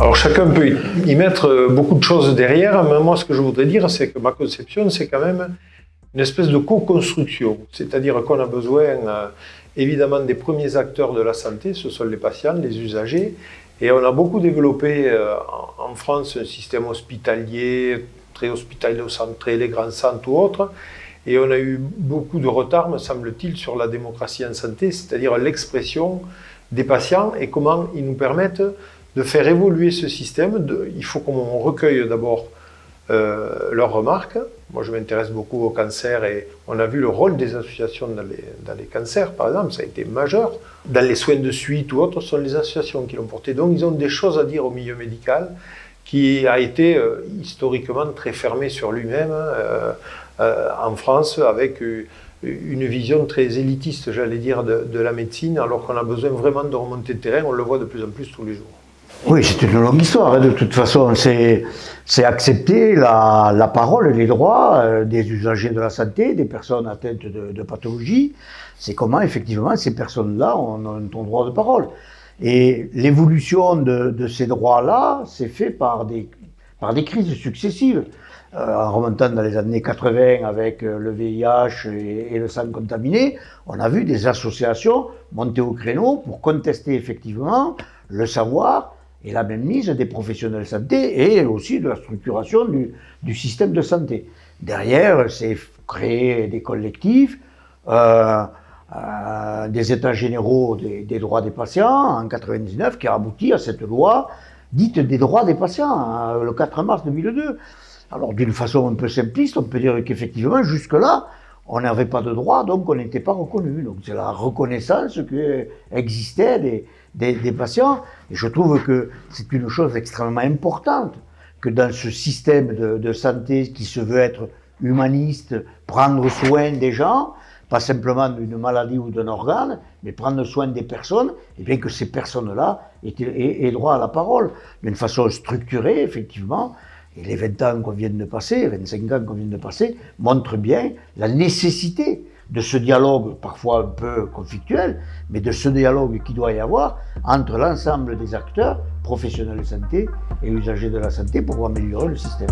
Alors chacun peut y mettre beaucoup de choses derrière, mais moi ce que je voudrais dire, c'est que ma conception, c'est quand même une espèce de co-construction. C'est-à-dire qu'on a besoin évidemment des premiers acteurs de la santé, ce sont les patients, les usagers, et on a beaucoup développé en France un système hospitalier, très hospitalo-centré, les grands centres ou autres, et on a eu beaucoup de retard, me semble-t-il, sur la démocratie en santé, c'est-à-dire l'expression des patients et comment ils nous permettent de faire évoluer ce système. Il faut qu'on recueille d'abord leurs remarques. Moi, je m'intéresse beaucoup au cancer et on a vu le rôle des associations dans les cancers, par exemple, ça a été majeur. Dans les soins de suite ou autres, ce sont les associations qui l'ont porté. Donc, ils ont des choses à dire au milieu médical qui a été historiquement très fermé sur lui-même en France, avec une vision très élitiste, j'allais dire, de la médecine, alors qu'on a besoin vraiment de remonter de terrain. On le voit de plus en plus tous les jours. Oui, c'est une longue histoire. De toute façon, c'est accepter la parole et les droits des usagers de la santé, des personnes atteintes de pathologies. C'est comment, effectivement, ces personnes-là ont un droit de parole. Et l'évolution de ces droits-là s'est fait par des crises successives. En remontant dans les années 80 avec le VIH et le sang contaminé, on a vu des associations monter au créneau pour contester effectivement le savoir et la mainmise des professionnels de santé et aussi de la structuration du système de santé. Derrière, c'est créer des collectifs, des états généraux des droits des patients en 99 qui a abouti à cette loi dite des droits des patients, le 4 mars 2002. Alors d'une façon un peu simpliste, on peut dire qu'effectivement, jusque-là, on n'avait pas de droit, donc on n'était pas reconnu. Donc c'est la reconnaissance que existait des patients. Et je trouve que c'est une chose extrêmement importante, que dans ce système de santé qui se veut être humaniste, prendre soin des gens, pas simplement d'une maladie ou d'un organe, mais prendre soin des personnes, et bien que ces personnes-là aient droit à la parole, d'une façon structurée, effectivement. Et les 20 ans qu'on vient de passer, 25 ans qu'on vient de passer, montrent bien la nécessité de ce dialogue, parfois un peu conflictuel, mais de ce dialogue qu'il doit y avoir entre l'ensemble des acteurs, professionnels de santé et usagers de la santé, pour améliorer le système.